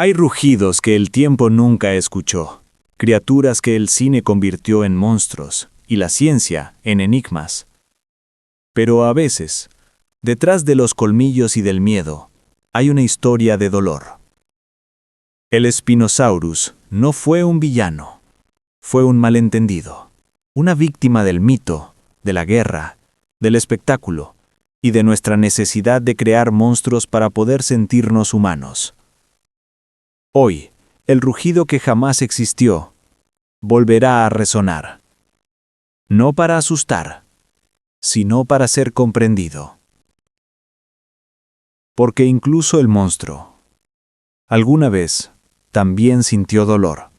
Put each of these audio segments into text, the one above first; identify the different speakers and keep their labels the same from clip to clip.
Speaker 1: Hay rugidos que el tiempo nunca escuchó, criaturas que el cine convirtió en monstruos y la ciencia en enigmas. Pero a veces, detrás de los colmillos y del miedo, hay una historia de dolor. El Spinosaurus no fue un villano, fue un malentendido, una víctima del mito, de la guerra, del espectáculo y de nuestra necesidad de crear monstruos para poder sentirnos humanos. Hoy, el rugido que jamás existió volverá a resonar. No para asustar, sino para ser comprendido. Porque incluso el monstruo, alguna vez, también sintió dolor.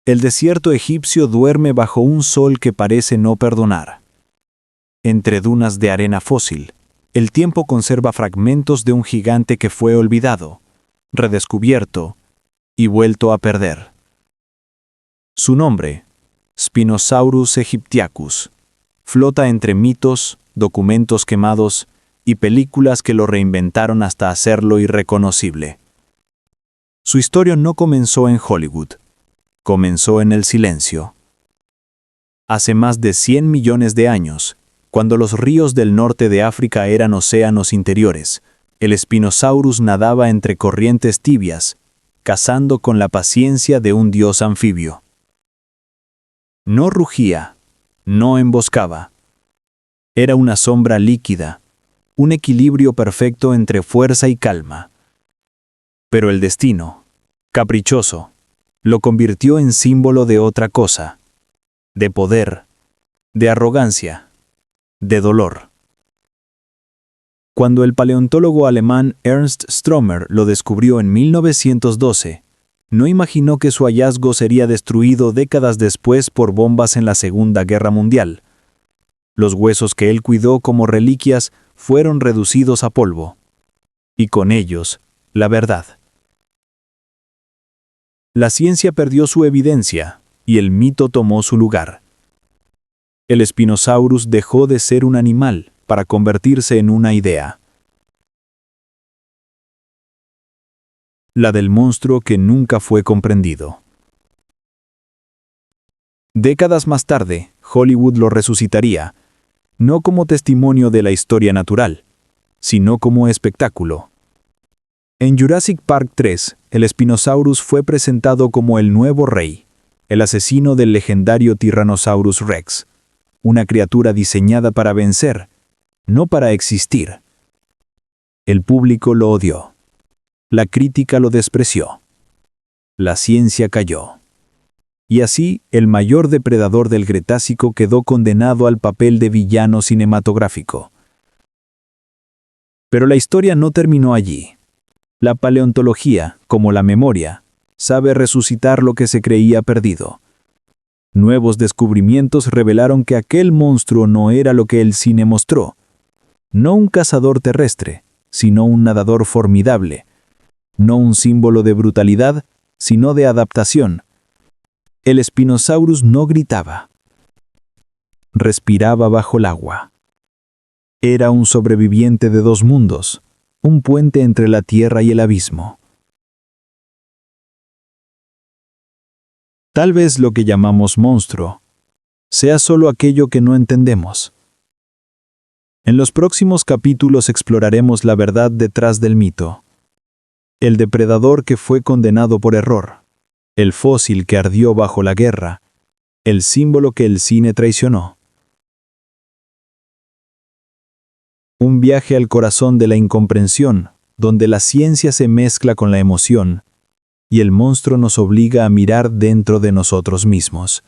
Speaker 1: El desierto egipcio duerme bajo un sol que parece no perdonar. Entre dunas de arena fósil, el tiempo conserva fragmentos de un gigante que fue olvidado, redescubierto y vuelto a perder. Su nombre, Spinosaurus aegyptiacus, flota entre mitos, documentos quemados y películas que lo reinventaron hasta hacerlo irreconocible. Su historia no comenzó en Hollywood, comenzó en el silencio. Hace más de 100 millones de años, cuando los ríos del norte de África eran océanos interiores, el Spinosaurus nadaba entre corrientes tibias, cazando con la paciencia de un dios anfibio. No rugía, no emboscaba. Era una sombra líquida, un equilibrio perfecto entre fuerza y calma. Pero el destino, caprichoso, lo convirtió en símbolo de otra cosa, de poder, de arrogancia, de dolor. Cuando el paleontólogo alemán Ernst Stromer lo descubrió en 1912, no imaginó que su hallazgo sería destruido décadas después por bombas en la Segunda Guerra Mundial. Los huesos que él cuidó como reliquias fueron reducidos a polvo, y con ellos, la verdad. La ciencia perdió su evidencia, y el mito tomó su lugar. El Spinosaurus dejó de ser un animal para convertirse en una idea. La del monstruo que nunca fue comprendido. Décadas más tarde, Hollywood lo resucitaría, no como testimonio de la historia natural, sino como espectáculo. En Jurassic Park 3, el Spinosaurus fue presentado como el nuevo rey, el asesino del legendario Tyrannosaurus Rex, una criatura diseñada para vencer, no para existir. El público lo odió. La crítica lo despreció. La ciencia cayó. Y así, el mayor depredador del Cretácico quedó condenado al papel de villano cinematográfico. Pero la historia no terminó allí. La paleontología, como la memoria, sabe resucitar lo que se creía perdido. Nuevos descubrimientos revelaron que aquel monstruo no era lo que el cine mostró. No un cazador terrestre, sino un nadador formidable. No un símbolo de brutalidad, sino de adaptación. El Spinosaurus no gritaba. Respiraba bajo el agua. Era un sobreviviente de dos mundos, un puente entre la tierra y el abismo. Tal vez lo que llamamos monstruo sea solo aquello que no entendemos. En los próximos capítulos exploraremos la verdad detrás del mito. El depredador que fue condenado por error, el fósil que ardió bajo la guerra, el símbolo que el cine traicionó. Un viaje al corazón de la incomprensión, donde la ciencia se mezcla con la emoción, y el monstruo nos obliga a mirar dentro de nosotros mismos.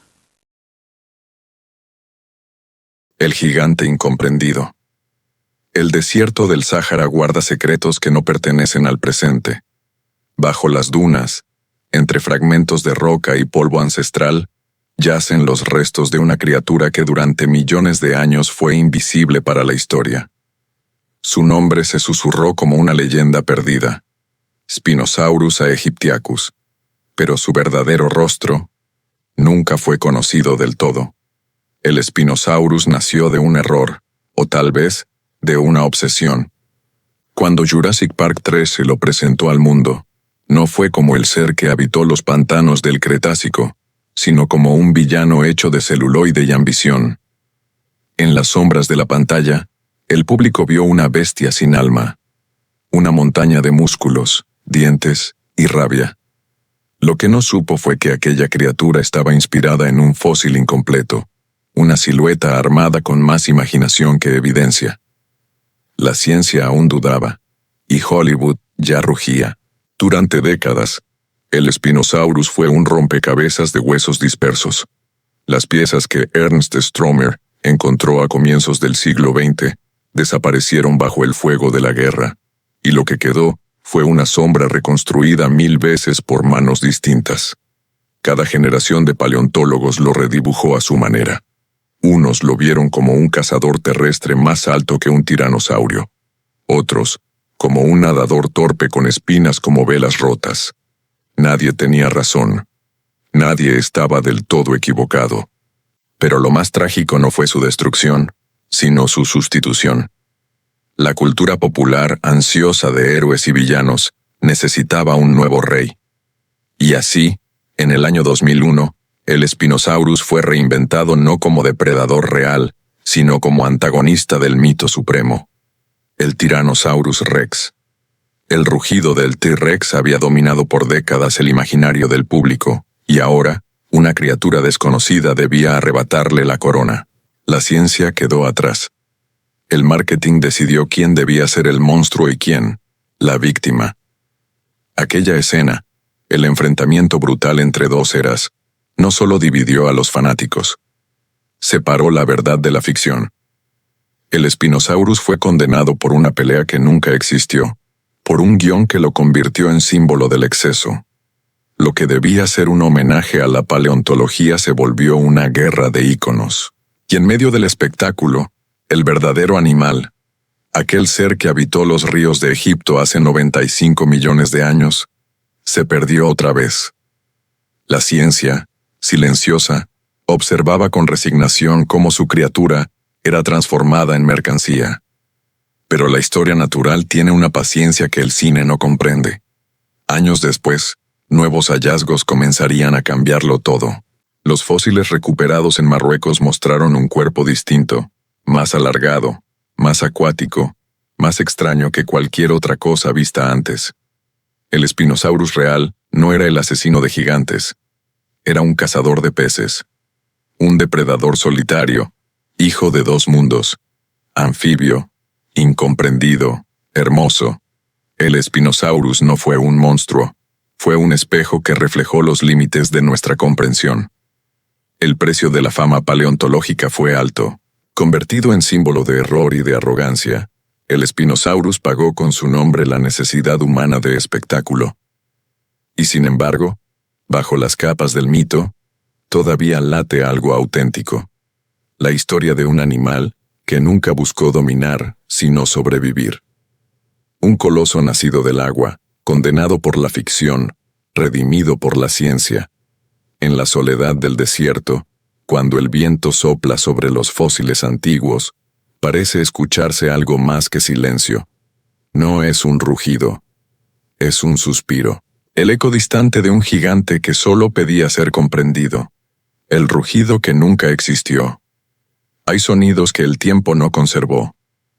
Speaker 2: El gigante incomprendido. El desierto del Sáhara guarda secretos que no pertenecen al presente. Bajo las dunas, entre fragmentos de roca y polvo ancestral, yacen los restos de una criatura que durante millones de años fue invisible para la historia. Su nombre se susurró como una leyenda perdida, Spinosaurus aegyptiacus, pero su verdadero rostro nunca fue conocido del todo. El Spinosaurus nació de un error, o tal vez de una obsesión. Cuando Jurassic Park 3 se lo presentó al mundo, no fue como el ser que habitó los pantanos del Cretácico, sino como un villano hecho de celuloide y ambición. En las sombras de la pantalla, el público vio una bestia sin alma, una montaña de músculos, dientes y rabia. Lo que no supo fue que aquella criatura estaba inspirada en un fósil incompleto, una silueta armada con más imaginación que evidencia. La ciencia aún dudaba, y Hollywood ya rugía. Durante décadas, el Spinosaurus fue un rompecabezas de huesos dispersos. Las piezas que Ernst Stromer encontró a comienzos del siglo XX desaparecieron bajo el fuego de la guerra, y lo que quedó fue una sombra reconstruida 1000 veces por manos distintas. Cada generación de paleontólogos lo redibujó a su manera. Unos lo vieron como un cazador terrestre más alto que un tiranosaurio. Otros, como un nadador torpe con espinas como velas rotas. Nadie tenía razón. Nadie estaba del todo equivocado. Pero lo más trágico no fue su destrucción, sino su sustitución. La cultura popular, ansiosa de héroes y villanos, necesitaba un nuevo rey. Y así, en el año 2001, el Spinosaurus fue reinventado no como depredador real, sino como antagonista del mito supremo, el Tyrannosaurus Rex. El rugido del T-Rex había dominado por décadas el imaginario del público, y ahora, una criatura desconocida debía arrebatarle la corona. La ciencia quedó atrás. El marketing decidió quién debía ser el monstruo y quién, la víctima. Aquella escena, el enfrentamiento brutal entre dos eras, no solo dividió a los fanáticos. Separó la verdad de la ficción. El Spinosaurus fue condenado por una pelea que nunca existió, por un guión que lo convirtió en símbolo del exceso. Lo que debía ser un homenaje a la paleontología se volvió una guerra de íconos. Y en medio del espectáculo, el verdadero animal, aquel ser que habitó los ríos de Egipto hace 95 millones de años, se perdió otra vez. La ciencia, silenciosa, observaba con resignación cómo su criatura era transformada en mercancía. Pero la historia natural tiene una paciencia que el cine no comprende. Años después, nuevos hallazgos comenzarían a cambiarlo todo. Los fósiles recuperados en Marruecos mostraron un cuerpo distinto, más alargado, más acuático, más extraño que cualquier otra cosa vista antes. El Spinosaurus real no era el asesino de gigantes. Era un cazador de peces. Un depredador solitario, hijo de dos mundos. Anfibio, incomprendido, hermoso. El Spinosaurus no fue un monstruo. Fue un espejo que reflejó los límites de nuestra comprensión. El precio de la fama paleontológica fue alto. Convertido en símbolo de error y de arrogancia, el Spinosaurus pagó con su nombre la necesidad humana de espectáculo. Y sin embargo, bajo las capas del mito, todavía late algo auténtico. La historia de un animal que nunca buscó dominar, sino sobrevivir. Un coloso nacido del agua, condenado por la ficción, redimido por la ciencia. En la soledad del desierto, cuando el viento sopla sobre los fósiles antiguos, parece escucharse algo más que silencio. No es un rugido, es un suspiro. El eco distante de un gigante que solo pedía ser comprendido. El rugido que nunca existió. Hay sonidos que el tiempo no conservó.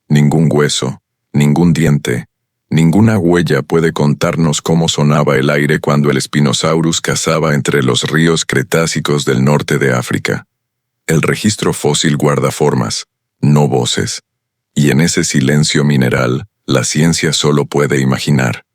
Speaker 2: Ningún hueso, ningún diente, ninguna huella puede contarnos cómo sonaba el aire cuando el Spinosaurus cazaba entre los ríos cretácicos del norte de África. El registro fósil guarda formas, no voces. Y en ese silencio mineral, la ciencia solo puede imaginar.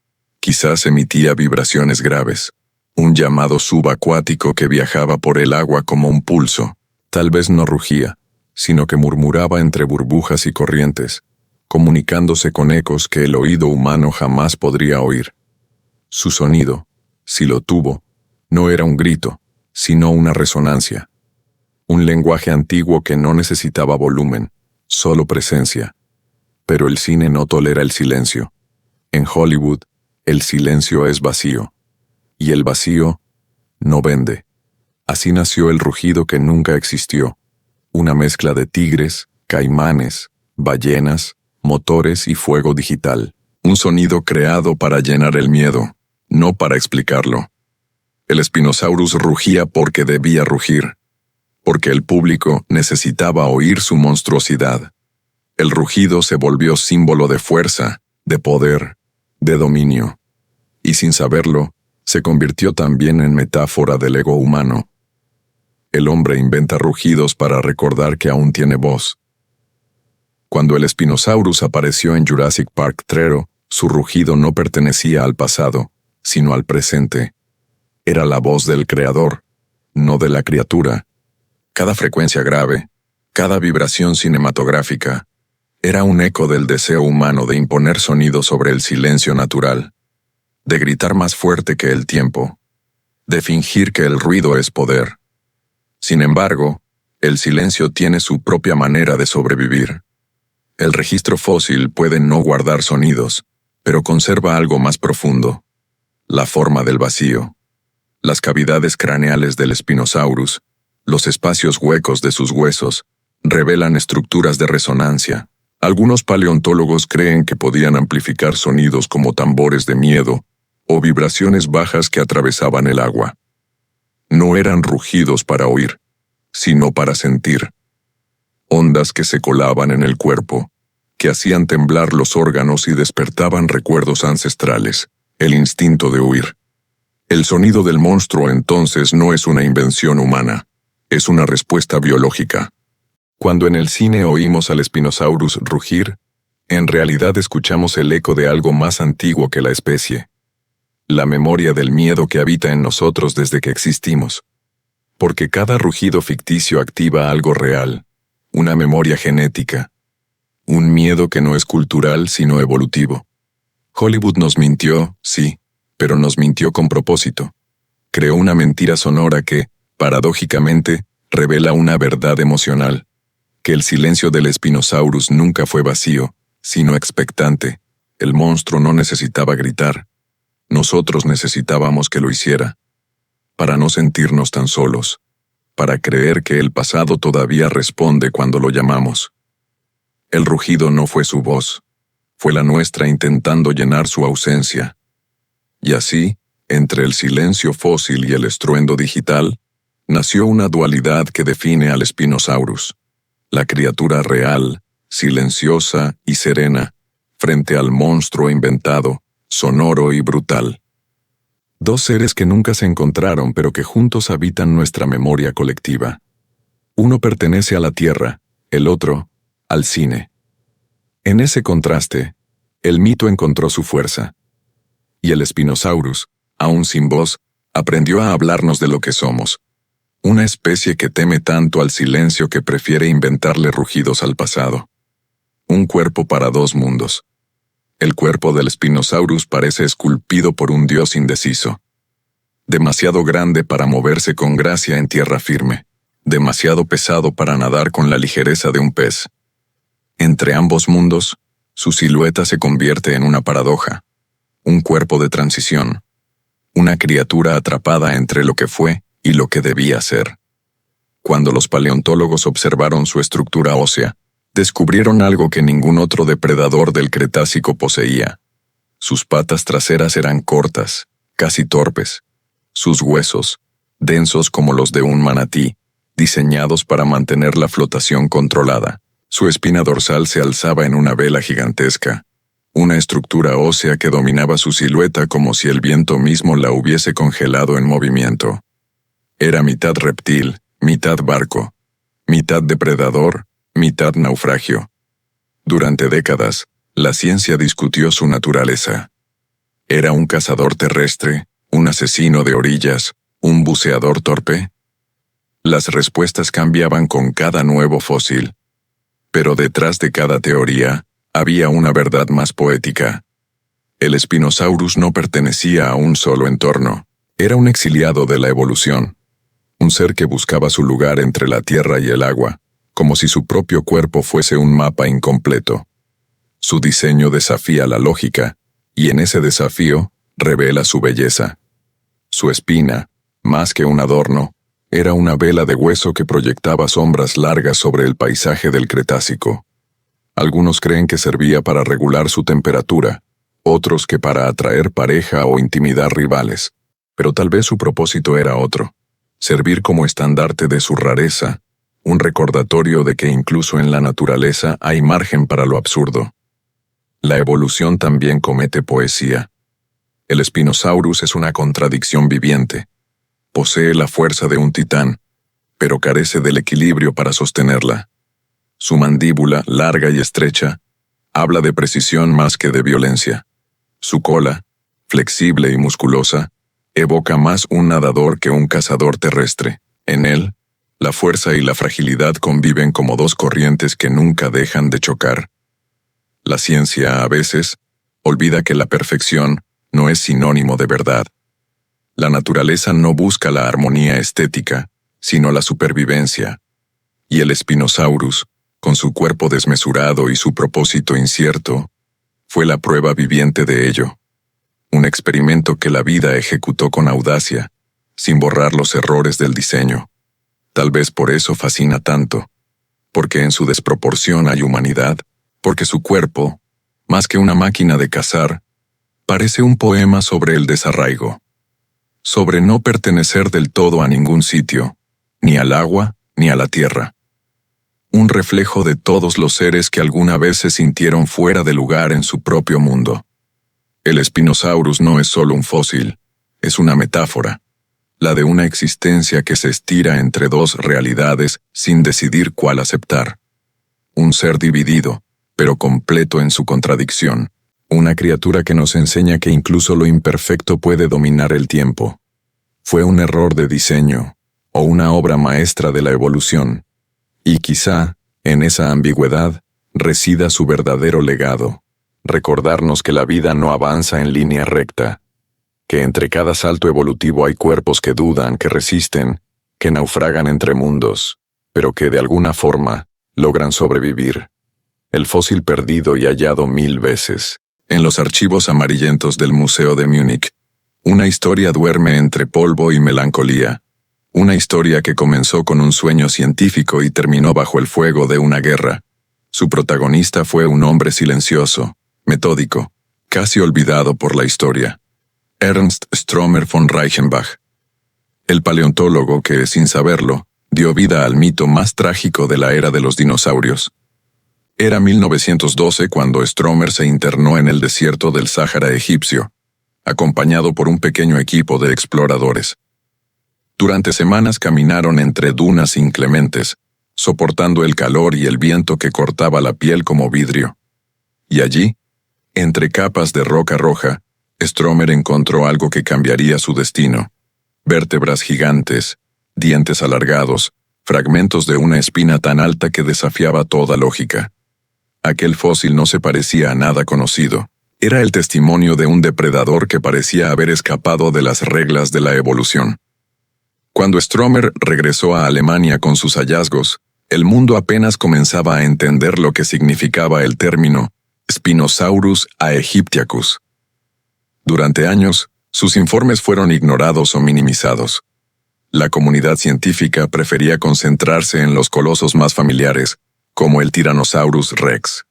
Speaker 2: Quizás emitía vibraciones graves, un llamado subacuático que viajaba por el agua como un pulso. Tal vez no rugía, sino que murmuraba entre burbujas y corrientes, comunicándose con ecos que el oído humano jamás podría oír. Su sonido, si lo tuvo, no era un grito, sino una resonancia. Un lenguaje antiguo que no necesitaba volumen, solo presencia. Pero el cine no tolera el silencio. En Hollywood, el silencio es vacío. Y el vacío no vende. Así nació el rugido que nunca existió. Una mezcla de tigres, caimanes, ballenas, motores y fuego digital. Un sonido creado para llenar el miedo, no para explicarlo. El Spinosaurus rugía porque debía rugir, porque el público necesitaba oír su monstruosidad. El rugido se volvió símbolo de fuerza, de poder, de dominio. Y sin saberlo, se convirtió también en metáfora del ego humano. El hombre inventa rugidos para recordar que aún tiene voz. Cuando el Spinosaurus apareció en Jurassic Park 3, su rugido no pertenecía al pasado, sino al presente. Era la voz del creador, no de la criatura. Cada frecuencia grave, cada vibración cinematográfica, era un eco del deseo humano de imponer sonido sobre el silencio natural, de gritar más fuerte que el tiempo, de fingir que el ruido es poder. Sin embargo, el silencio tiene su propia manera de sobrevivir. El registro fósil puede no guardar sonidos, pero conserva algo más profundo: la forma del vacío. Las cavidades craneales del Spinosaurus, los espacios huecos de sus huesos, revelan estructuras de resonancia. Algunos paleontólogos creen que podían amplificar sonidos como tambores de miedo o vibraciones bajas que atravesaban el agua. No eran rugidos para oír, sino para sentir. Ondas que se colaban en el cuerpo, que hacían temblar los órganos y despertaban recuerdos ancestrales, el instinto de huir. El sonido del monstruo entonces no es una invención humana, es una respuesta biológica. Cuando en el cine oímos al Spinosaurus rugir, en realidad escuchamos el eco de algo más antiguo que la especie. La memoria del miedo que habita en nosotros desde que existimos. Porque cada rugido ficticio activa algo real, una memoria genética. Un miedo que no es cultural sino evolutivo. Hollywood nos mintió, sí, pero nos mintió con propósito. Creó una mentira sonora que, paradójicamente, revela una verdad emocional. Que el silencio del Spinosaurus nunca fue vacío, sino expectante. El monstruo no necesitaba gritar. Nosotros necesitábamos que lo hiciera. Para no sentirnos tan solos. Para creer que el pasado todavía responde cuando lo llamamos. El rugido no fue su voz. Fue la nuestra intentando llenar su ausencia. Y así, entre el silencio fósil y el estruendo digital, nació una dualidad que define al Spinosaurus. La criatura real, silenciosa y serena, frente al monstruo inventado, sonoro y brutal. Dos seres que nunca se encontraron pero que juntos habitan nuestra memoria colectiva. Uno pertenece a la Tierra, el otro, al cine. En ese contraste, el mito encontró su fuerza. Y el Spinosaurus, aún sin voz, aprendió a hablarnos de lo que somos. Una especie que teme tanto al silencio que prefiere inventarle rugidos al pasado. Un cuerpo para dos mundos. El cuerpo del Spinosaurus parece esculpido por un dios indeciso. Demasiado grande para moverse con gracia en tierra firme. Demasiado pesado para nadar con la ligereza de un pez. Entre ambos mundos, su silueta se convierte en una paradoja. Un cuerpo de transición. Una criatura atrapada entre lo que fue y lo que debía ser. Cuando los paleontólogos observaron su estructura ósea, descubrieron algo que ningún otro depredador del Cretácico poseía. Sus patas traseras eran cortas, casi torpes. Sus huesos, densos como los de un manatí, diseñados para mantener la flotación controlada. Su espina dorsal se alzaba en una vela gigantesca. Una estructura ósea que dominaba su silueta como si el viento mismo la hubiese congelado en movimiento. Era mitad reptil, mitad barco, mitad depredador, mitad naufragio. Durante décadas, la ciencia discutió su naturaleza. ¿Era un cazador terrestre, un asesino de orillas, un buceador torpe? Las respuestas cambiaban con cada nuevo fósil. Pero detrás de cada teoría, había una verdad más poética. El Spinosaurus no pertenecía a un solo entorno. Era un exiliado de la evolución. Un ser que buscaba su lugar entre la tierra y el agua, como si su propio cuerpo fuese un mapa incompleto. Su diseño desafía la lógica, y en ese desafío revela su belleza. Su espina, más que un adorno, era una vela de hueso que proyectaba sombras largas sobre el paisaje del Cretácico. Algunos creen que servía para regular su temperatura, otros que para atraer pareja o intimidar rivales. Pero tal vez su propósito era otro: servir como estandarte de su rareza, un recordatorio de que incluso en la naturaleza hay margen para lo absurdo. La evolución también comete poesía. El Spinosaurus es una contradicción viviente. Posee la fuerza de un titán, pero carece del equilibrio para sostenerla. Su mandíbula, larga y estrecha, habla de precisión más que de violencia. Su cola, flexible y musculosa, evoca más un nadador que un cazador terrestre. En él, la fuerza y la fragilidad conviven como dos corrientes que nunca dejan de chocar. La ciencia, a veces, olvida que la perfección no es sinónimo de verdad. La naturaleza no busca la armonía estética, sino la supervivencia. Y el Spinosaurus, con su cuerpo desmesurado y su propósito incierto, fue la prueba viviente de ello. Un experimento que la vida ejecutó con audacia, sin borrar los errores del diseño. Tal vez por eso fascina tanto, porque en su desproporción hay humanidad, porque su cuerpo, más que una máquina de cazar, parece un poema sobre el desarraigo, sobre no pertenecer del todo a ningún sitio, ni al agua, ni a la tierra. Un reflejo de todos los seres que alguna vez se sintieron fuera de lugar en su propio mundo. El Spinosaurus no es solo un fósil, es una metáfora, la de una existencia que se estira entre dos realidades sin decidir cuál aceptar. Un ser dividido, pero completo en su contradicción. Una criatura que nos enseña que incluso lo imperfecto puede dominar el tiempo. Fue un error de diseño, o una obra maestra de la evolución. Y quizá, en esa ambigüedad, resida su verdadero legado. Recordarnos que la vida no avanza en línea recta, que entre cada salto evolutivo hay cuerpos que dudan, que resisten, que naufragan entre mundos, pero que de alguna forma logran sobrevivir. El fósil perdido y hallado 1000 veces. En los archivos amarillentos del Museo de Múnich, una historia duerme entre polvo y melancolía. Una historia que comenzó con un sueño científico y terminó bajo el fuego de una guerra. Su protagonista fue un hombre silencioso, metódico, casi olvidado por la historia. Ernst Stromer von Reichenbach. El paleontólogo que, sin saberlo, dio vida al mito más trágico de la era de los dinosaurios. Era 1912 cuando Stromer se internó en el desierto del Sáhara egipcio, acompañado por un pequeño equipo de exploradores. Durante semanas caminaron entre dunas inclementes, soportando el calor y el viento que cortaba la piel como vidrio. Y allí, entre capas de roca roja, Stromer encontró algo que cambiaría su destino. Vértebras gigantes, dientes alargados, fragmentos de una espina tan alta que desafiaba toda lógica. Aquel fósil no se parecía a nada conocido. Era el testimonio de un depredador que parecía haber escapado de las reglas de la evolución. Cuando Stromer regresó a Alemania con sus hallazgos, el mundo apenas comenzaba a entender lo que significaba el término Spinosaurus aegyptiacus. Durante años, sus informes fueron ignorados o minimizados. La comunidad científica prefería concentrarse en los colosos más familiares, como el Tyrannosaurus rex.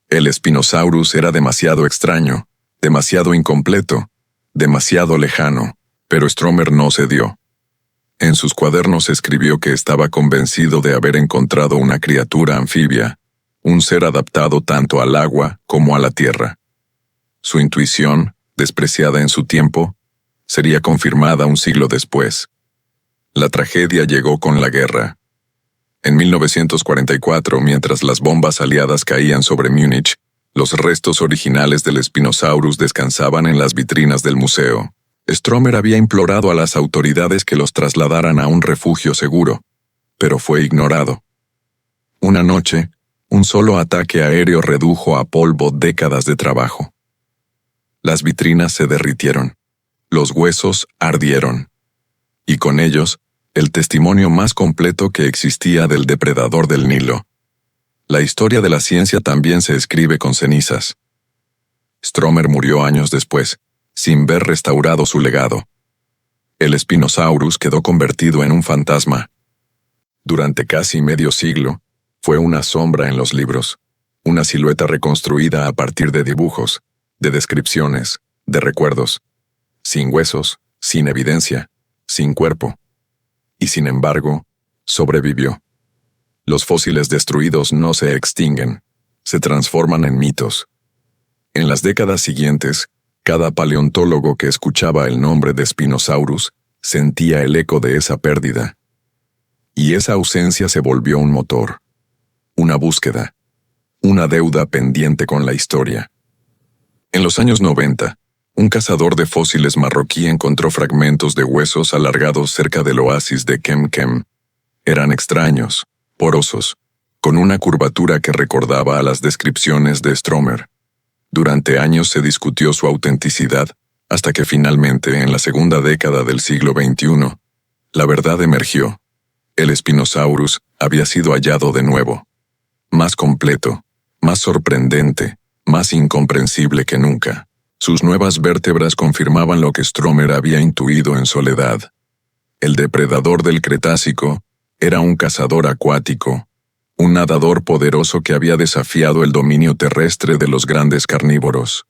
Speaker 2: El Spinosaurus era demasiado extraño, demasiado incompleto, demasiado lejano, pero Stromer no cedió. En sus cuadernos escribió que estaba convencido de haber encontrado una criatura anfibia, un ser adaptado tanto al agua como a la tierra. Su intuición, despreciada en su tiempo, sería confirmada un siglo después. La tragedia llegó con la guerra. En 1944, mientras las bombas aliadas caían sobre Múnich, los restos originales del Spinosaurus descansaban en las vitrinas del museo. Stromer había implorado a las autoridades que los trasladaran a un refugio seguro, pero fue ignorado. Una noche, un solo ataque aéreo redujo a polvo décadas de trabajo. Las vitrinas se derritieron, los huesos ardieron, y con ellos, el testimonio más completo que existía del depredador del Nilo. La historia de la ciencia también se escribe con cenizas. Stromer murió años después, sin ver restaurado su legado. El Spinosaurus quedó convertido en un fantasma. Durante casi medio siglo, fue una sombra en los libros, una silueta reconstruida a partir de dibujos, de descripciones, de recuerdos, sin huesos, sin evidencia, sin cuerpo. Y sin embargo, sobrevivió. Los fósiles destruidos no se extinguen, se transforman en mitos. En las décadas siguientes, cada paleontólogo que escuchaba el nombre de Spinosaurus sentía el eco de esa pérdida. Y esa ausencia se volvió un motor, una búsqueda, una deuda pendiente con la historia. En los años 90, un cazador de fósiles marroquí encontró fragmentos de huesos alargados cerca del oasis de Kemkem. Eran extraños, porosos, con una curvatura que recordaba a las descripciones de Stromer. Durante años se discutió su autenticidad, hasta que finalmente, en la segunda década del siglo XXI, la verdad emergió. El Spinosaurus había sido hallado de nuevo. Más completo, más sorprendente, más incomprensible que nunca. Sus nuevas vértebras confirmaban lo que Stromer había intuido en soledad. El depredador del Cretácico era un cazador acuático, un nadador poderoso que había desafiado el dominio terrestre de los grandes carnívoros.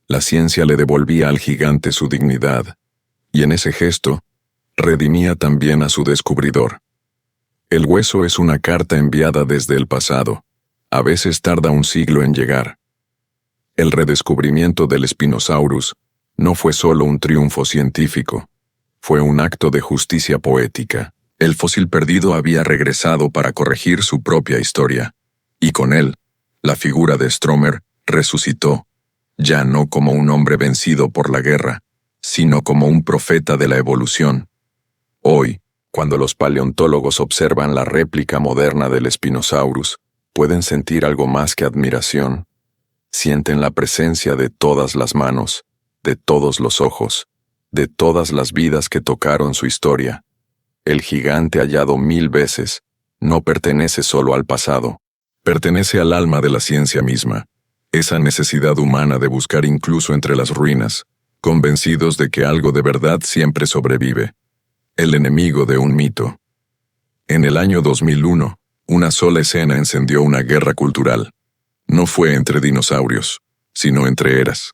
Speaker 2: La ciencia le devolvía al gigante su dignidad, y en ese gesto, redimía también a su descubridor. El hueso es una carta enviada desde el pasado. A veces tarda un siglo en llegar. El redescubrimiento del Spinosaurus no fue solo un triunfo científico, fue un acto de justicia poética. El fósil perdido había regresado para corregir su propia historia, y con él, la figura de Stromer resucitó, ya no como un hombre vencido por la guerra, sino como un profeta de la evolución. Hoy, cuando los paleontólogos observan la réplica moderna del Spinosaurus, pueden sentir algo más que admiración. Sienten la presencia de todas las manos, de todos los ojos, de todas las vidas que tocaron su historia. El gigante hallado 1000 veces no pertenece solo al pasado, pertenece al alma de la ciencia misma, esa necesidad humana de buscar incluso entre las ruinas, convencidos de que algo de verdad siempre sobrevive. El enemigo de un mito. En el año 2001, una sola escena encendió una guerra cultural. No fue entre dinosaurios, sino entre eras.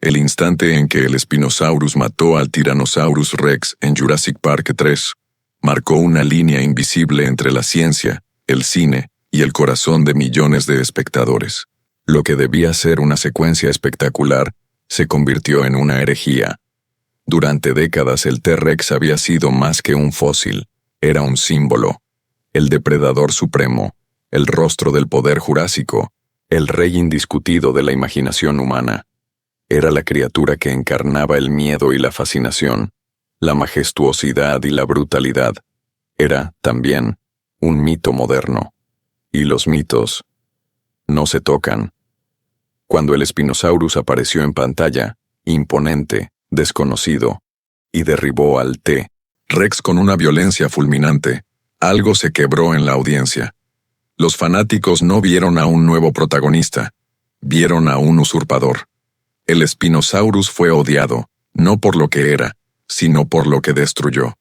Speaker 2: El instante en que el Spinosaurus mató al Tyrannosaurus Rex en Jurassic Park 3, marcó una línea invisible entre la ciencia, el cine y el corazón de millones de espectadores. Lo que debía ser una secuencia espectacular se convirtió en una herejía. Durante décadas el T-Rex había sido más que un fósil, era un símbolo, el depredador supremo, el rostro del poder jurásico, el rey indiscutido de la imaginación humana. Era la criatura que encarnaba el miedo y la fascinación, la majestuosidad y la brutalidad. Era, también, un mito moderno. Y los mitos no se tocan. Cuando el Spinosaurus apareció en pantalla, imponente, desconocido, y derribó al T-Rex con una violencia fulminante, algo se quebró en la audiencia. Los fanáticos no vieron a un nuevo protagonista, vieron a un usurpador. El Spinosaurus fue odiado, no por lo que era, sino por lo que destruyó.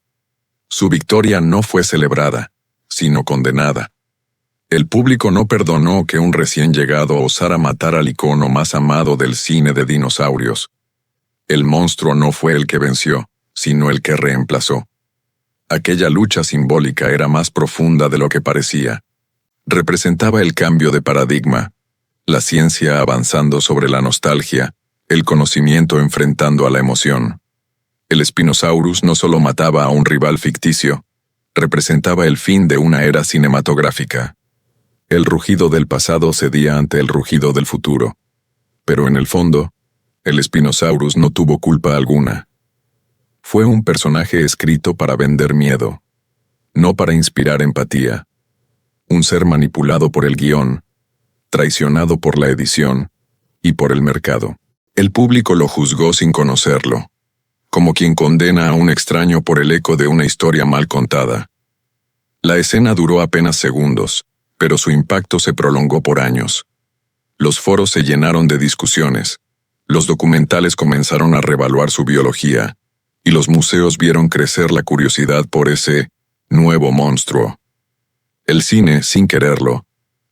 Speaker 2: Su victoria no fue celebrada, sino condenada. El público no perdonó que un recién llegado osara matar al icono más amado del cine de dinosaurios. El monstruo no fue el que venció, sino el que reemplazó. Aquella lucha simbólica era más profunda de lo que parecía. Representaba el cambio de paradigma, la ciencia avanzando sobre la nostalgia, el conocimiento enfrentando a la emoción. El Spinosaurus no solo mataba a un rival ficticio, representaba el fin de una era cinematográfica. El rugido del pasado cedía ante el rugido del futuro. Pero en el fondo, el Spinosaurus no tuvo culpa alguna. Fue un personaje escrito para vender miedo, no para inspirar empatía. Un ser manipulado por el guión, traicionado por la edición y por el mercado. El público lo juzgó sin conocerlo, como quien condena a un extraño por el eco de una historia mal contada. La escena duró apenas segundos, pero su impacto se prolongó por años. Los foros se llenaron de discusiones, los documentales comenzaron a reevaluar su biología, y los museos vieron crecer la curiosidad por ese nuevo monstruo. El cine, sin quererlo,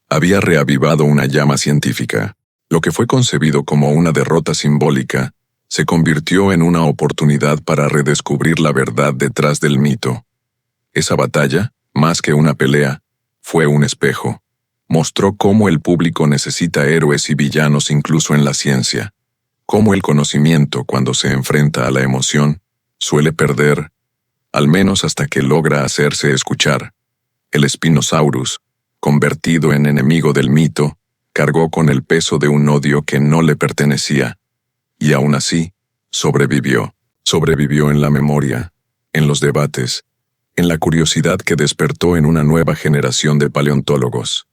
Speaker 2: había reavivado una llama científica. Lo que fue concebido como una derrota simbólica se convirtió en una oportunidad para redescubrir la verdad detrás del mito. Esa batalla, más que una pelea, fue un espejo. Mostró cómo el público necesita héroes y villanos incluso en la ciencia. Cómo el conocimiento, cuando se enfrenta a la emoción, suele perder, al menos hasta que logra hacerse escuchar. El Spinosaurus, convertido en enemigo del mito, cargó con el peso de un odio que no le pertenecía. Y aún así, sobrevivió. Sobrevivió en la memoria, en los debates, en la curiosidad que despertó en una nueva generación de paleontólogos.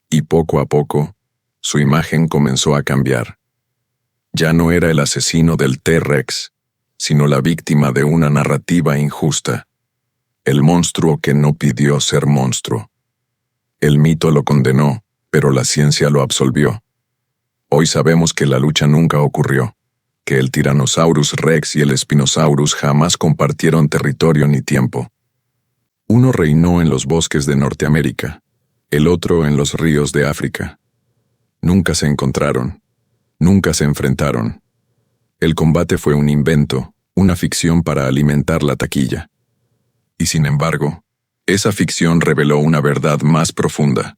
Speaker 2: Y poco a poco, su imagen comenzó a cambiar. Ya no era el asesino del T-Rex, sino la víctima de una narrativa injusta. El monstruo que no pidió ser monstruo. El mito lo condenó, pero la ciencia lo absolvió. Hoy sabemos que la lucha nunca ocurrió, que el Tyrannosaurus Rex y el Spinosaurus jamás compartieron territorio ni tiempo. Uno reinó en los bosques de Norteamérica, el otro en los ríos de África. Nunca se encontraron, nunca se enfrentaron. El combate fue un invento, una ficción para alimentar la taquilla. Y sin embargo, esa ficción reveló una verdad más profunda.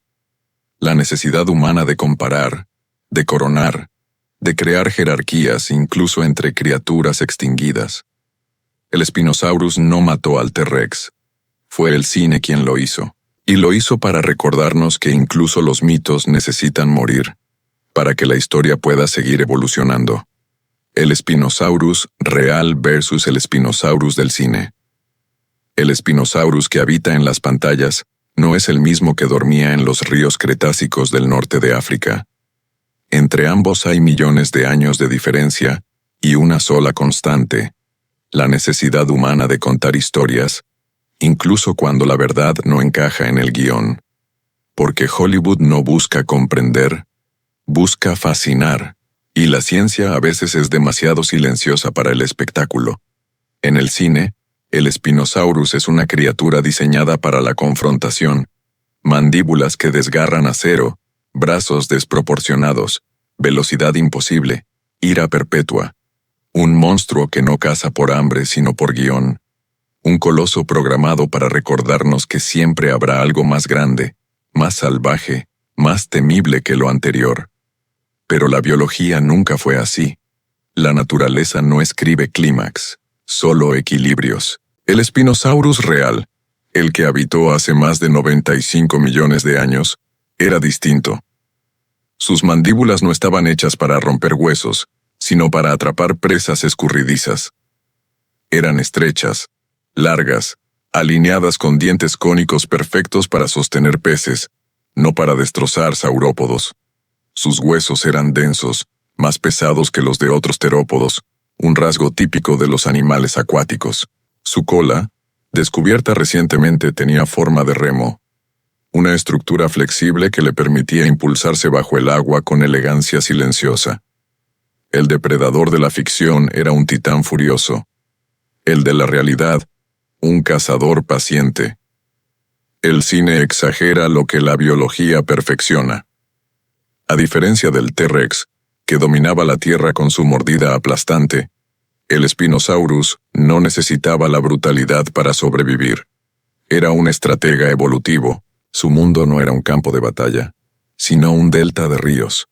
Speaker 2: La necesidad humana de comparar, de coronar, de crear jerarquías incluso entre criaturas extinguidas. El Spinosaurus no mató al T-Rex. Fue el cine quien lo hizo. Y lo hizo para recordarnos que incluso los mitos necesitan morir, para que la historia pueda seguir evolucionando. El Spinosaurus real versus el Spinosaurus del cine. El Spinosaurus que habita en las pantallas no es el mismo que dormía en los ríos cretácicos del norte de África. Entre ambos hay millones de años de diferencia y una sola constante: la necesidad humana de contar historias, incluso cuando la verdad no encaja en el guión. Porque Hollywood no busca comprender, busca fascinar, y la ciencia a veces es demasiado silenciosa para el espectáculo. En el cine, el Spinosaurus es una criatura diseñada para la confrontación: mandíbulas que desgarran acero, brazos desproporcionados, velocidad imposible, ira perpetua. Un monstruo que no caza por hambre sino por guión. Un coloso programado para recordarnos que siempre habrá algo más grande, más salvaje, más temible que lo anterior. Pero la biología nunca fue así. La naturaleza no escribe clímax, solo equilibrios. El Spinosaurus real, el que habitó hace más de 95 millones de años, era distinto. Sus mandíbulas no estaban hechas para romper huesos, sino para atrapar presas escurridizas. Eran estrechas, largas, alineadas con dientes cónicos perfectos para sostener peces, no para destrozar saurópodos. Sus huesos eran densos, más pesados que los de otros terópodos, un rasgo típico de los animales acuáticos. Su cola, descubierta recientemente, tenía forma de remo, una estructura flexible que le permitía impulsarse bajo el agua con elegancia silenciosa. El depredador de la ficción era un titán furioso. El de la realidad, un cazador paciente. El cine exagera lo que la biología perfecciona. A diferencia del T-Rex, que dominaba la tierra con su mordida aplastante, el Spinosaurus no necesitaba la brutalidad para sobrevivir. Era un estratega evolutivo. Su mundo no era un campo de batalla, sino un delta de ríos,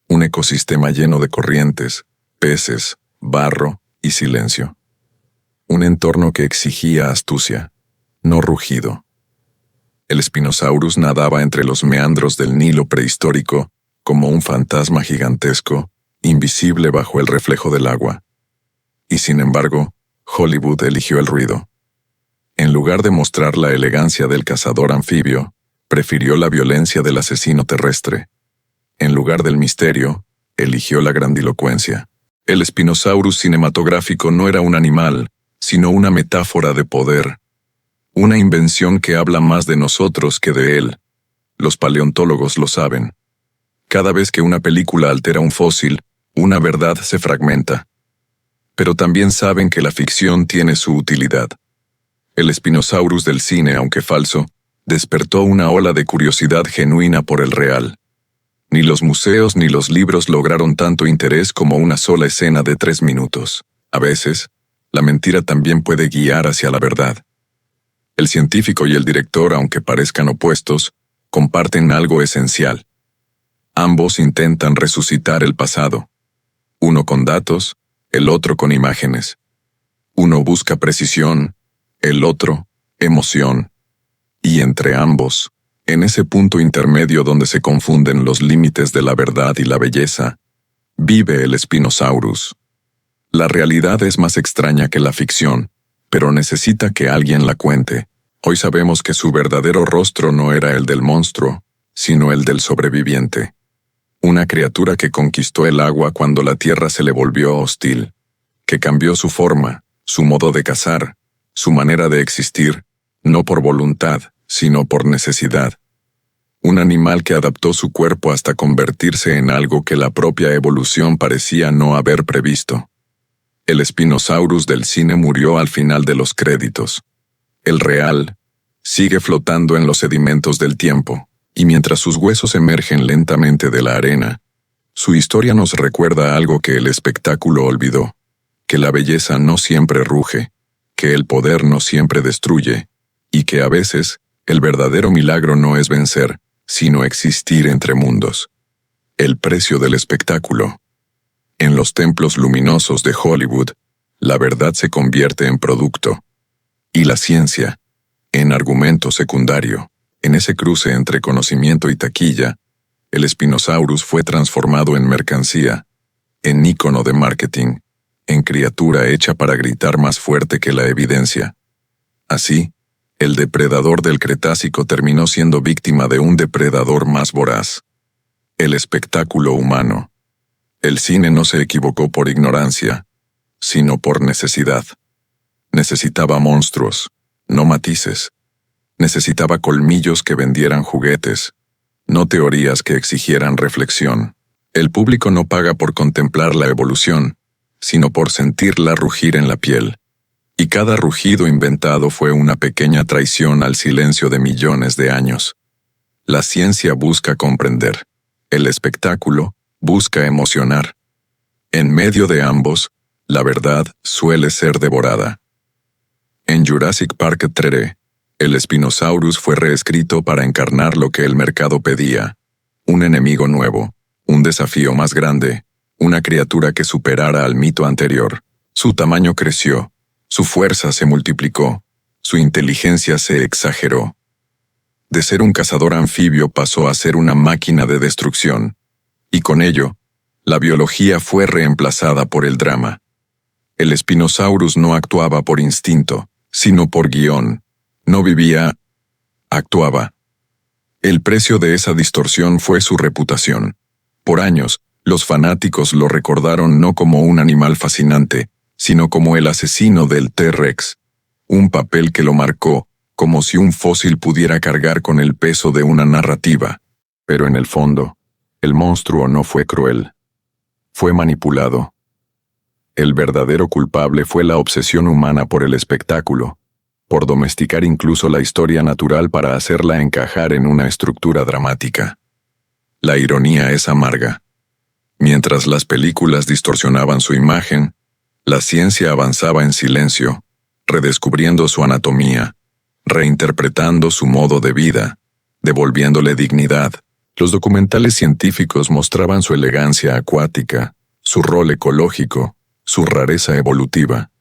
Speaker 2: un ecosistema lleno de corrientes, peces, barro y silencio. Un entorno que exigía astucia, no rugido. El Spinosaurus nadaba entre los meandros del Nilo prehistórico como un fantasma gigantesco, invisible bajo el reflejo del agua. Y sin embargo, Hollywood eligió el ruido. En lugar de mostrar la elegancia del cazador anfibio, prefirió la violencia del asesino terrestre. En lugar del misterio, eligió la grandilocuencia. El Spinosaurus cinematográfico no era un animal, sino una metáfora de poder. Una invención que habla más de nosotros que de él. Los paleontólogos lo saben. Cada vez que una película altera un fósil, una verdad se fragmenta. Pero también saben que la ficción tiene su utilidad. El Spinosaurus del cine, aunque falso, despertó una ola de curiosidad genuina por el real. Ni los museos ni los libros lograron tanto interés como una sola escena de 3 minutos. A veces, la mentira también puede guiar hacia la verdad. El científico y el director, aunque parezcan opuestos, comparten algo esencial. Ambos intentan resucitar el pasado. Uno con datos, el otro con imágenes. Uno busca precisión, el otro, emoción. Y entre ambos, en ese punto intermedio donde se confunden los límites de la verdad y la belleza, vive el Spinosaurus. La realidad es más extraña que la ficción, pero necesita que alguien la cuente. Hoy sabemos que su verdadero rostro no era el del monstruo, sino el del sobreviviente. Una criatura que conquistó el agua cuando la tierra se le volvió hostil, que cambió su forma, su modo de cazar, su manera de existir, no por voluntad, sino por necesidad. Un animal que adaptó su cuerpo hasta convertirse en algo que la propia evolución parecía no haber previsto. El Spinosaurus del cine murió al final de los créditos. El real sigue flotando en los sedimentos del tiempo, y mientras sus huesos emergen lentamente de la arena, su historia nos recuerda algo que el espectáculo olvidó, que la belleza no siempre ruge, que el poder no siempre destruye, y que a veces el verdadero milagro no es vencer, sino existir entre mundos. El precio del espectáculo. En los templos luminosos de Hollywood, la verdad se convierte en producto, y la ciencia, en argumento secundario. En ese cruce entre conocimiento y taquilla, el Spinosaurus fue transformado en mercancía, en ícono de marketing, en criatura hecha para gritar más fuerte que la evidencia. Así, el depredador del Cretácico terminó siendo víctima de un depredador más voraz: el espectáculo humano. El cine no se equivocó por ignorancia, sino por necesidad. Necesitaba monstruos, no matices. Necesitaba colmillos que vendieran juguetes, no teorías que exigieran reflexión. El público no paga por contemplar la evolución, sino por sentirla rugir en la piel. Y cada rugido inventado fue una pequeña traición al silencio de millones de años. La ciencia busca comprender. El espectáculo busca emocionar. En medio de ambos, la verdad suele ser devorada. En Jurassic Park 3, el Spinosaurus fue reescrito para encarnar lo que el mercado pedía: un enemigo nuevo, un desafío más grande, una criatura que superara al mito anterior. Su tamaño creció, su fuerza se multiplicó, su inteligencia se exageró. De ser un cazador anfibio pasó a ser una máquina de destrucción, y con ello, la biología fue reemplazada por el drama. El Spinosaurus no actuaba por instinto, sino por guión. No vivía, actuaba. El precio de esa distorsión fue su reputación. Por años, los fanáticos lo recordaron no como un animal fascinante, sino como el asesino del T-Rex, un papel que lo marcó, como si un fósil pudiera cargar con el peso de una narrativa. Pero en el fondo, el monstruo no fue cruel. Fue manipulado. El verdadero culpable fue la obsesión humana por el espectáculo, por domesticar incluso la historia natural para hacerla encajar en una estructura dramática. La ironía es amarga. Mientras las películas distorsionaban su imagen, la ciencia avanzaba en silencio, redescubriendo su anatomía, reinterpretando su modo de vida, devolviéndole dignidad. Los documentales científicos mostraban su elegancia acuática, su rol ecológico, su rareza evolutiva.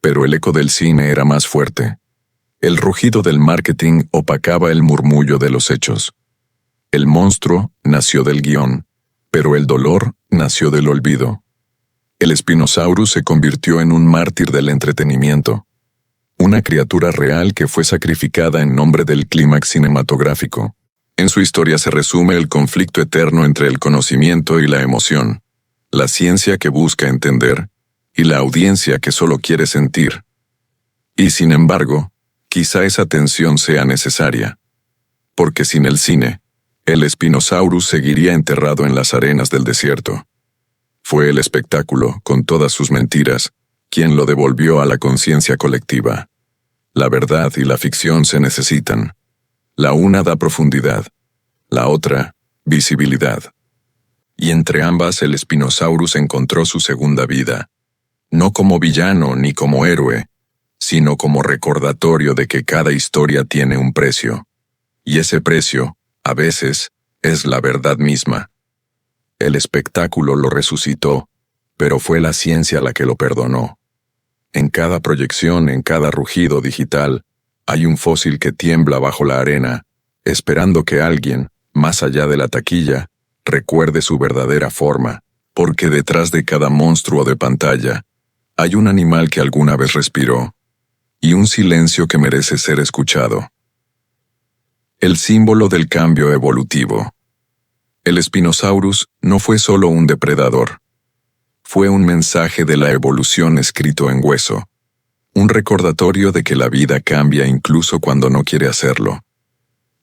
Speaker 2: Pero el eco del cine era más fuerte. El rugido del marketing opacaba el murmullo de los hechos. El monstruo nació del guión, pero el dolor nació del olvido. El Spinosaurus se convirtió en un mártir del entretenimiento, una criatura real que fue sacrificada en nombre del clímax cinematográfico. En su historia se resume el conflicto eterno entre el conocimiento y la emoción, la ciencia que busca entender y la audiencia que solo quiere sentir. Y sin embargo, quizá esa tensión sea necesaria, porque sin el cine, el Spinosaurus seguiría enterrado en las arenas del desierto. Fue el espectáculo, con todas sus mentiras, quien lo devolvió a la conciencia colectiva. La verdad y la ficción se necesitan. La una da profundidad, la otra, visibilidad. y entre ambas el Spinosaurus encontró su segunda vida, no como villano ni como héroe, sino como recordatorio de que cada historia tiene un precio, y ese precio, a veces, es la verdad misma. El espectáculo lo resucitó, pero fue la ciencia la que lo perdonó. En cada proyección, en cada rugido digital, hay un fósil que tiembla bajo la arena, esperando que alguien, más allá de la taquilla, recuerde su verdadera forma, porque detrás de cada monstruo de pantalla, hay un animal que alguna vez respiró, y un silencio que merece ser escuchado. El símbolo del cambio evolutivo. El Spinosaurus no fue solo un depredador. Fue un mensaje de la evolución escrito en hueso. Un recordatorio de que la vida cambia incluso cuando no quiere hacerlo.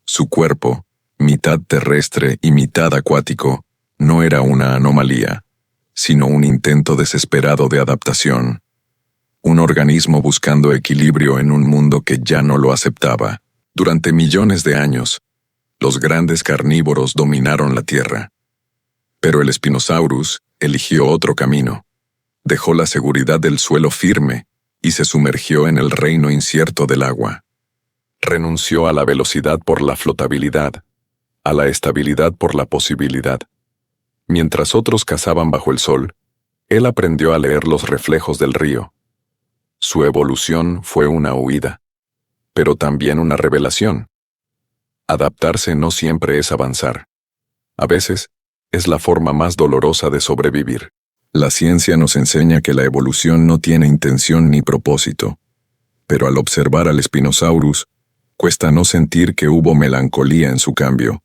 Speaker 2: Su cuerpo, mitad terrestre y mitad acuático, no era una anomalía, sino un intento desesperado de adaptación. Un organismo buscando equilibrio en un mundo que ya no lo aceptaba. Durante millones de años, los grandes carnívoros dominaron la Tierra. Pero el Spinosaurus eligió otro camino. Dejó la seguridad del suelo firme y se sumergió en el reino incierto del agua. Renunció a la velocidad por la flotabilidad, a la estabilidad por la posibilidad. Mientras otros cazaban bajo el sol, él aprendió a leer los reflejos del río. Su evolución fue una huida, pero también una revelación. Adaptarse no siempre es avanzar. A veces, es la forma más dolorosa de sobrevivir. La ciencia nos enseña que la evolución no tiene intención ni propósito. Pero al observar al Spinosaurus, cuesta no sentir que hubo melancolía en su cambio.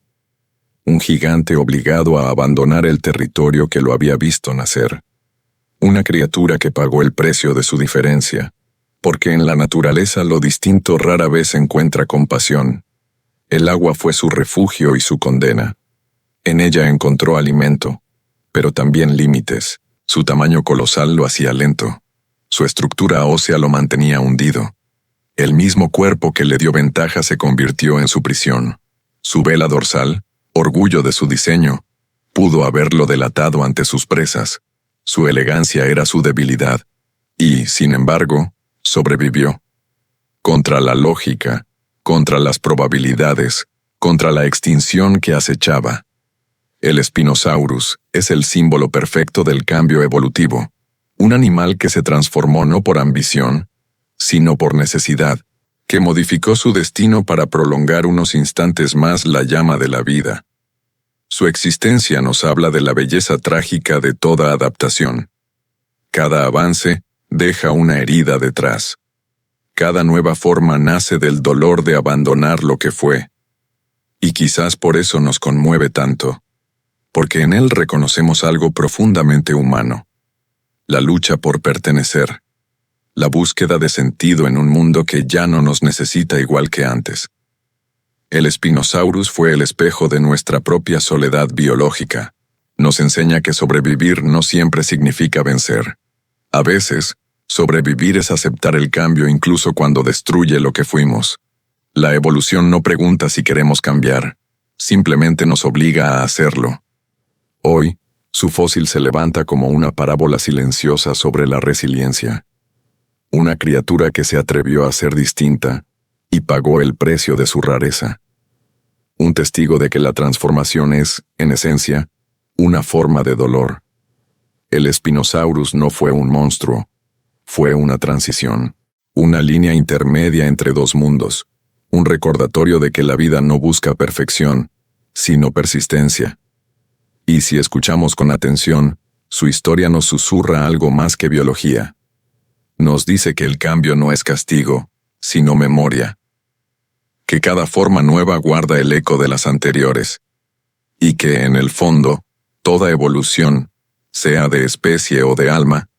Speaker 2: Un gigante obligado a abandonar el territorio que lo había visto nacer. Una criatura que pagó el precio de su diferencia, porque en la naturaleza lo distinto rara vez encuentra compasión. El agua fue su refugio y su condena. En ella encontró alimento, pero también límites. Su tamaño colosal lo hacía lento. Su estructura ósea lo mantenía hundido. El mismo cuerpo que le dio ventaja se convirtió en su prisión. Su vela dorsal, orgullo de su diseño, pudo haberlo delatado ante sus presas. Su elegancia era su debilidad, y, sin embargo, sobrevivió. Contra la lógica, contra las probabilidades, contra la extinción que acechaba. El Spinosaurus es el símbolo perfecto del cambio evolutivo, un animal que se transformó no por ambición, sino por necesidad, que modificó su destino para prolongar unos instantes más la llama de la vida. Su existencia nos habla de la belleza trágica de toda adaptación. Cada avance deja una herida detrás. Cada nueva forma nace del dolor de abandonar lo que fue. Y quizás por eso nos conmueve tanto, porque en él reconocemos algo profundamente humano. La lucha por pertenecer. La búsqueda de sentido en un mundo que ya no nos necesita igual que antes. El Spinosaurus fue el espejo de nuestra propia soledad biológica. Nos enseña que sobrevivir no siempre significa vencer. A veces, sobrevivir es aceptar el cambio incluso cuando destruye lo que fuimos. La evolución no pregunta si queremos cambiar, simplemente nos obliga a hacerlo. Hoy, su fósil se levanta como una parábola silenciosa sobre la resiliencia. Una criatura que se atrevió a ser distinta y pagó el precio de su rareza. Un testigo de que la transformación es, en esencia, una forma de dolor. El Spinosaurus no fue un monstruo, fue una transición, una línea intermedia entre dos mundos, un recordatorio de que la vida no busca perfección, sino persistencia. Y si escuchamos con atención, su historia nos susurra algo más que biología. Nos dice que el cambio no es castigo, sino memoria. Que cada forma nueva guarda el eco de las anteriores. Y que, en el fondo, toda evolución, sea de especie o de alma,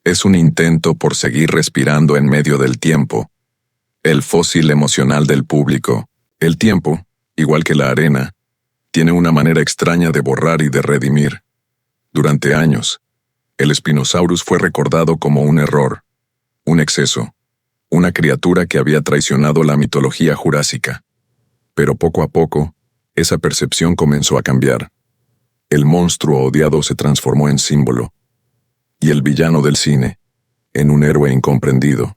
Speaker 2: es un intento por seguir respirando en medio del tiempo. El fósil emocional del público. El tiempo, igual que la arena, tiene una manera extraña de borrar y de redimir. Durante años, el Spinosaurus fue recordado como un error, un exceso, una criatura que había traicionado la mitología jurásica. Pero poco a poco, esa percepción comenzó a cambiar. El monstruo odiado se transformó en símbolo, y el villano del cine, en un héroe incomprendido.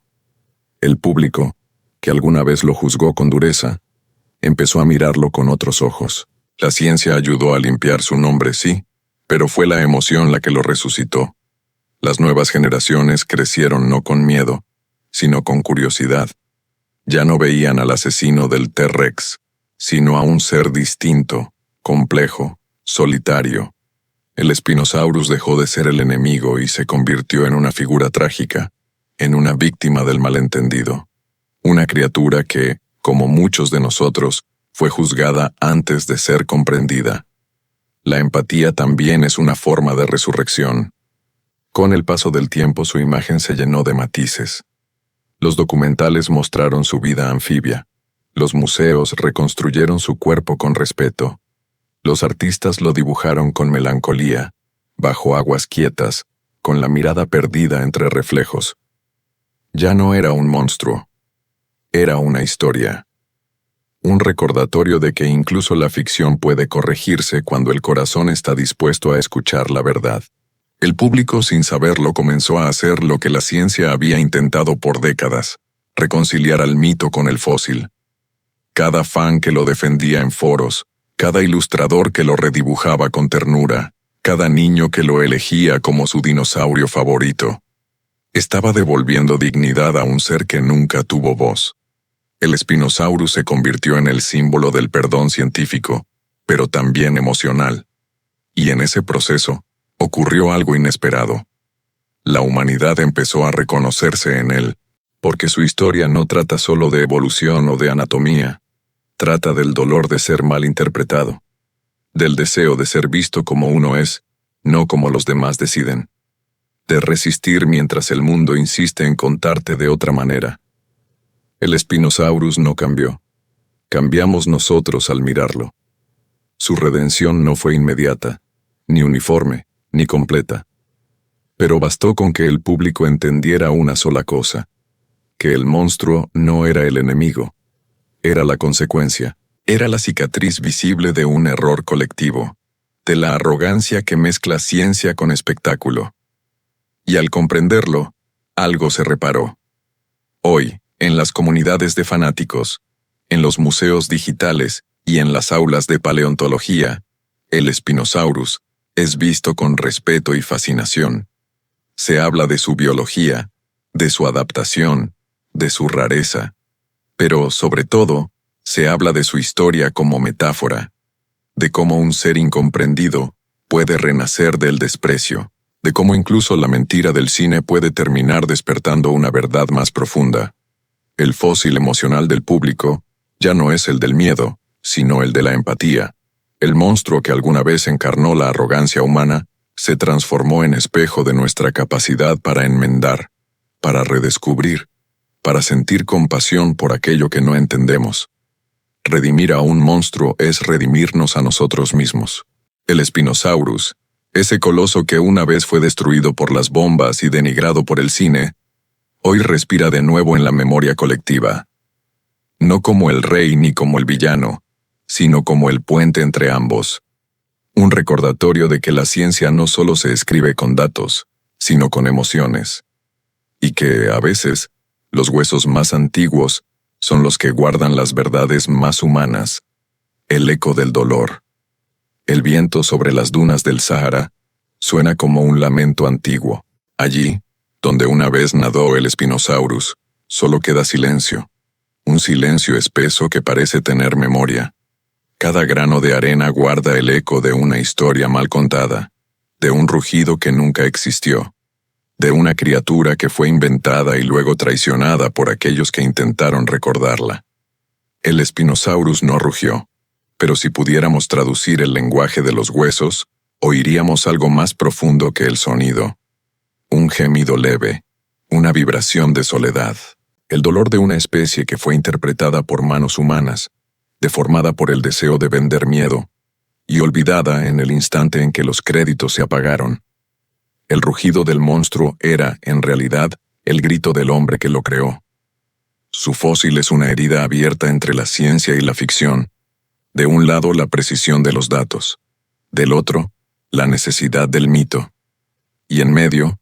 Speaker 2: El público, que alguna vez lo juzgó con dureza, empezó a mirarlo con otros ojos. La ciencia ayudó a limpiar su nombre, sí, pero fue la emoción la que lo resucitó. Las nuevas generaciones crecieron no con miedo, sino con curiosidad. Ya no veían al asesino del T-Rex, sino a un ser distinto, complejo, solitario. El Spinosaurus dejó de ser el enemigo y se convirtió en una figura trágica, en una víctima del malentendido. Una criatura que, como muchos de nosotros, fue juzgada antes de ser comprendida. La empatía también es una forma de resurrección. Con el paso del tiempo su imagen se llenó de matices. Los documentales mostraron su vida anfibia. Los museos reconstruyeron su cuerpo con respeto. Los artistas lo dibujaron con melancolía, bajo aguas quietas, con la mirada perdida entre reflejos. Ya no era un monstruo. Era una historia. Un recordatorio de que incluso la ficción puede corregirse cuando el corazón está dispuesto a escuchar la verdad. El público, sin saberlo, comenzó a hacer lo que la ciencia había intentado por décadas: reconciliar al mito con el fósil. Cada fan que lo defendía en foros, cada ilustrador que lo redibujaba con ternura, cada niño que lo elegía como su dinosaurio favorito, estaba devolviendo dignidad a un ser que nunca tuvo voz. El Spinosaurus se convirtió en el símbolo del perdón científico, pero también emocional. Y en ese proceso, ocurrió algo inesperado. La humanidad empezó a reconocerse en él, porque su historia no trata solo de evolución o de anatomía. Trata del dolor de ser mal interpretado, del deseo de ser visto como uno es, no como los demás deciden, de resistir mientras el mundo insiste en contarte de otra manera. El Spinosaurus no cambió. Cambiamos nosotros al mirarlo. Su redención no fue inmediata, ni uniforme, ni completa. Pero bastó con que el público entendiera una sola cosa: que el monstruo no era el enemigo. Era la consecuencia, era la cicatriz visible de un error colectivo, de la arrogancia que mezcla ciencia con espectáculo. Y al comprenderlo, algo se reparó. Hoy, en las comunidades de fanáticos, en los museos digitales y en las aulas de paleontología, el Spinosaurus es visto con respeto y fascinación. Se habla de su biología, de su adaptación, de su rareza. Pero, sobre todo, se habla de su historia como metáfora, de cómo un ser incomprendido puede renacer del desprecio, de cómo incluso la mentira del cine puede terminar despertando una verdad más profunda. El fósil emocional del público ya no es el del miedo, sino el de la empatía. El monstruo que alguna vez encarnó la arrogancia humana se transformó en espejo de nuestra capacidad para enmendar, para redescubrir, para sentir compasión por aquello que no entendemos. Redimir a un monstruo es redimirnos a nosotros mismos. El Spinosaurus, ese coloso que una vez fue destruido por las bombas y denigrado por el cine, hoy respira de nuevo en la memoria colectiva. No como el rey ni como el villano, sino como el puente entre ambos. Un recordatorio de que la ciencia no solo se escribe con datos, sino con emociones. Y que, a veces, los huesos más antiguos son los que guardan las verdades más humanas. El eco del dolor. El viento sobre las dunas del Sáhara suena como un lamento antiguo. Allí, donde una vez nadó el Spinosaurus, solo queda silencio. Un silencio espeso que parece tener memoria. Cada grano de arena guarda el eco de una historia mal contada, de un rugido que nunca existió, de una criatura que fue inventada y luego traicionada por aquellos que intentaron recordarla. El Spinosaurus no rugió, pero si pudiéramos traducir el lenguaje de los huesos, oiríamos algo más profundo que el sonido. Un gemido leve, una vibración de soledad. El dolor de una especie que fue interpretada por manos humanas, deformada por el deseo de vender miedo, y olvidada en el instante en que los créditos se apagaron. El rugido del monstruo era, en realidad, el grito del hombre que lo creó. Su fósil es una herida abierta entre la ciencia y la ficción. De un lado, la precisión de los datos. Del otro, la necesidad del mito. Y en medio,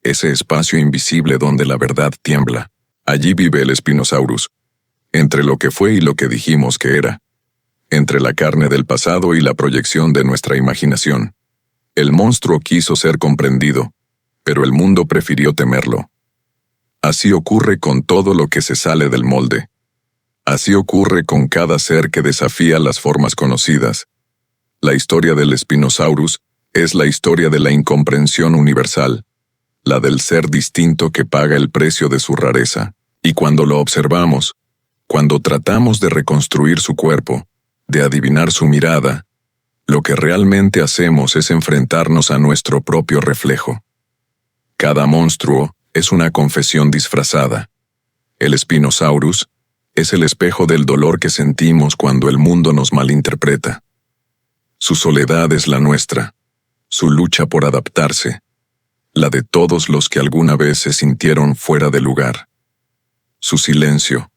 Speaker 2: ese espacio invisible donde la verdad tiembla. Allí vive el Spinosaurus, entre lo que fue y lo que dijimos que era, entre la carne del pasado y la proyección de nuestra imaginación. El monstruo quiso ser comprendido, pero el mundo prefirió temerlo. Así ocurre con todo lo que se sale del molde. Así ocurre con cada ser que desafía las formas conocidas. La historia del Spinosaurus es la historia de la incomprensión universal, la del ser distinto que paga el precio de su rareza. Y cuando lo observamos, cuando tratamos de reconstruir su cuerpo, de adivinar su mirada, lo que realmente hacemos es enfrentarnos a nuestro propio reflejo. Cada monstruo es una confesión disfrazada. El Spinosaurus es el espejo del dolor que sentimos cuando el mundo nos malinterpreta. Su soledad es la nuestra, su lucha por adaptarse, la de todos los que alguna vez se sintieron fuera de lugar. Su silencio,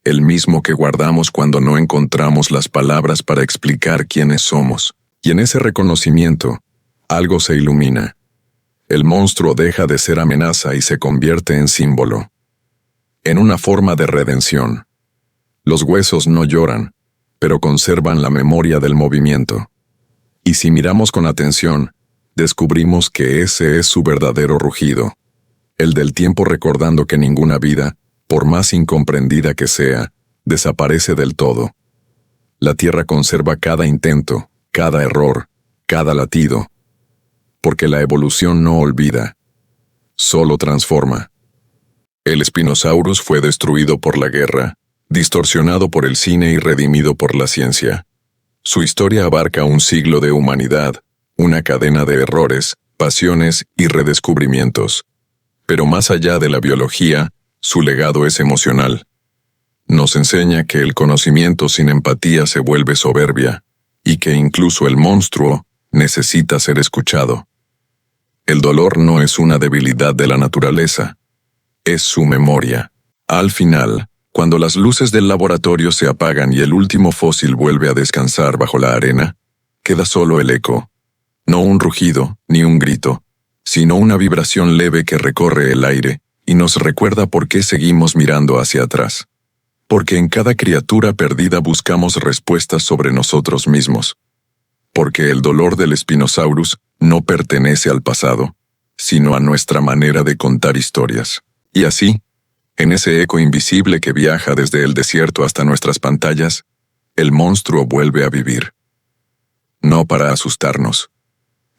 Speaker 2: el mismo que guardamos cuando no encontramos las palabras para explicar quiénes somos. Y en ese reconocimiento, algo se ilumina. El monstruo deja de ser amenaza y se convierte en símbolo, en una forma de redención. Los huesos no lloran, pero conservan la memoria del movimiento. Y si miramos con atención, descubrimos que ese es su verdadero rugido, el del tiempo recordando que ninguna vida, por más incomprendida que sea, desaparece del todo. La Tierra conserva cada intento, cada error, cada latido, porque la evolución no olvida, solo transforma. El Spinosaurus fue destruido por la guerra, distorsionado por el cine y redimido por la ciencia. Su historia abarca un siglo de humanidad, una cadena de errores, pasiones y redescubrimientos. Pero más allá de la biología, su legado es emocional. Nos enseña que el conocimiento sin empatía se vuelve soberbia, y que incluso el monstruo necesita ser escuchado. El dolor no es una debilidad de la naturaleza, es su memoria. Al final, cuando las luces del laboratorio se apagan y el último fósil vuelve a descansar bajo la arena, queda solo el eco. No un rugido, ni un grito, sino una vibración leve que recorre el aire y nos recuerda por qué seguimos mirando hacia atrás. Porque en cada criatura perdida buscamos respuestas sobre nosotros mismos. Porque el dolor del Spinosaurus no pertenece al pasado, sino a nuestra manera de contar historias. Y así, en ese eco invisible que viaja desde el desierto hasta nuestras pantallas, el monstruo vuelve a vivir. No para asustarnos,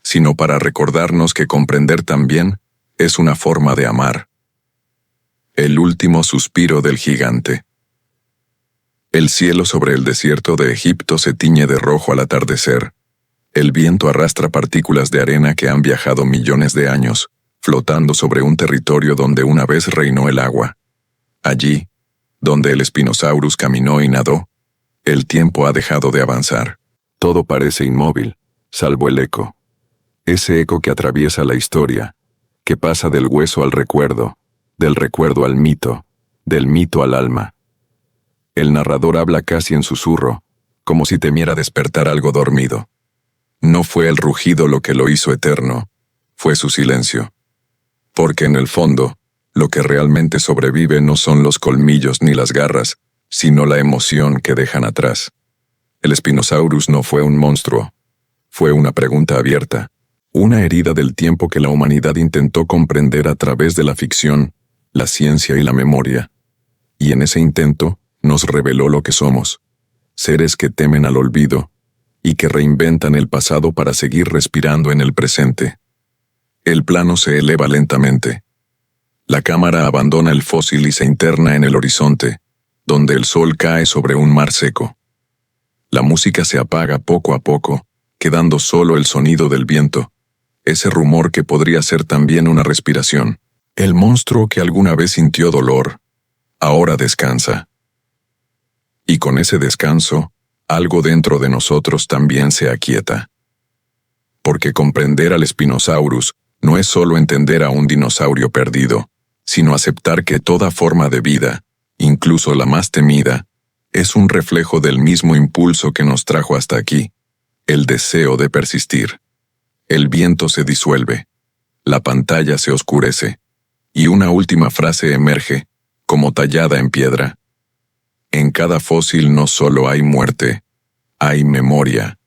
Speaker 2: sino para recordarnos que comprender también es una forma de amar. El último suspiro del gigante. El cielo sobre el desierto de Egipto se tiñe de rojo al atardecer. El viento arrastra partículas de arena que han viajado millones de años, flotando sobre un territorio donde una vez reinó el agua. Allí, donde el Spinosaurus caminó y nadó, el tiempo ha dejado de avanzar. Todo parece inmóvil, salvo el eco. Ese eco que atraviesa la historia, que pasa del hueso al recuerdo, del recuerdo al mito, del mito al alma. El narrador habla casi en susurro, como si temiera despertar algo dormido. No fue el rugido lo que lo hizo eterno, fue su silencio. Porque en el fondo, lo que realmente sobrevive no son los colmillos ni las garras, sino la emoción que dejan atrás. El Spinosaurus no fue un monstruo, fue una pregunta abierta, una herida del tiempo que la humanidad intentó comprender a través de la ficción, la ciencia y la memoria. Y en ese intento, nos reveló lo que somos, seres que temen al olvido y que reinventan el pasado para seguir respirando en el presente. El plano se eleva lentamente. La cámara abandona el fósil y se interna en el horizonte, donde el sol cae sobre un mar seco. La música se apaga poco a poco, quedando solo el sonido del viento, ese rumor que podría ser también una respiración. El monstruo que alguna vez sintió dolor, ahora descansa. Y con ese descanso, algo dentro de nosotros también se aquieta. Porque comprender al Spinosaurus no es solo entender a un dinosaurio perdido, sino aceptar que toda forma de vida, incluso la más temida, es un reflejo del mismo impulso que nos trajo hasta aquí, el deseo de persistir. El viento se disuelve, la pantalla se oscurece, y una última frase emerge, como tallada en piedra. En cada fósil no solo hay muerte, hay memoria.